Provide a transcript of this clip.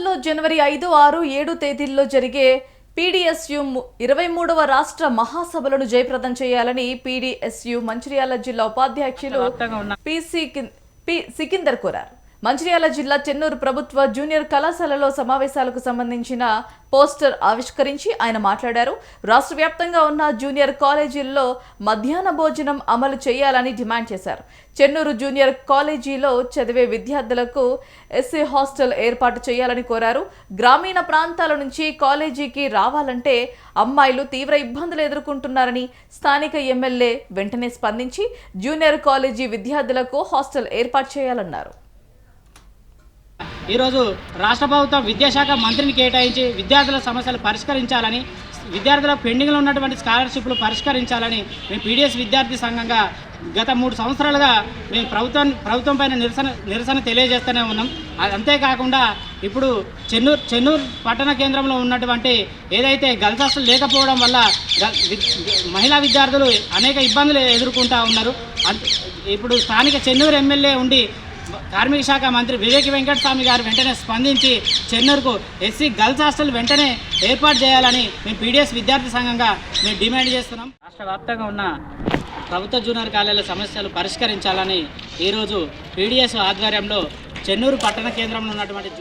వరంగల్లో జనవరి 5, 6, 7 తేదీల్లో జరిగే పీడీఎస్యు 23వ రాష్ట్ర మహాసభలను జయప్రదం చేయాలని పీడీఎస్యు మంచిర్యాల జిల్లా ఉపాధ్యక్షులు పి సికిందర్ కోరారు. మంచిర్యాల జిల్లా చెన్నూరు ప్రభుత్వ జూనియర్ కళాశాలలో సమావేశాలకు సంబంధించిన పోస్టర్ ఆవిష్కరించి ఆయన మాట్లాడారు. రాష్ట్ర వ్యాప్తంగా ఉన్న జూనియర్ కాలేజీల్లో మధ్యాహ్న భోజనం అమలు చేయాలని డిమాండ్ చేశారు. చెన్నూరు జూనియర్ కాలేజీలో చదివే విద్యార్థులకు ఎస్సీ హాస్టల్ ఏర్పాటు చేయాలని కోరారు. గ్రామీణ ప్రాంతాల నుంచి కాలేజీకి రావాలంటే అమ్మాయిలు తీవ్ర ఇబ్బందులు ఎదుర్కొంటున్నారని స్థానిక ఎమ్మెల్యే వెంటనే స్పందించి జూనియర్ కాలేజీ విద్యార్థులకు హాస్టల్ ఏర్పాటు చేయాలన్నారు. ఈరోజు రాష్ట్ర ప్రభుత్వం విద్యాశాఖ మంత్రిని కేటాయించి విద్యార్థుల సమస్యలు పరిష్కరించాలని, విద్యార్థులకు పెండింగ్లో ఉన్నటువంటి స్కాలర్షిప్లు పరిష్కరించాలని మేము పీడీఎస్ విద్యార్థి సంఘంగా గత 3 సంవత్సరాలుగా మేము ప్రభుత్వం పైన నిరసన తెలియజేస్తూనే ఉన్నాం. అంతేకాకుండా ఇప్పుడు చెన్నూరు పట్టణ కేంద్రంలో ఉన్నటువంటి ఏదైతే గర్ల్స్ హాస్టల్ లేకపోవడం వల్ల మహిళా విద్యార్థులు అనేక ఇబ్బందులు ఎదుర్కొంటూ ఉన్నారు. ఇప్పుడు స్థానిక చెన్నూరు ఎమ్మెల్యే ఉండి కార్మిక శాఖ మంత్రి వివేక్ వెంకటస్వామి గారు వెంటనే స్పందించి చెన్నూరుకు ఎస్సీ గర్ల్స్ హాస్టల్ వెంటనే ఏర్పాటు చేయాలని మేము పీడీఎస్ విద్యార్థి సంఘంగా మేము డిమాండ్ చేస్తున్నాం. రాష్ట్ర వ్యాప్తంగా ఉన్న ప్రభుత్వ జూనియర్ కాలేజీల సమస్యలు పరిష్కరించాలని ఈరోజు పీడీఎస్ ఆధ్వర్యంలో చెన్నూరు పట్టణ కేంద్రంలో ఉన్నటువంటి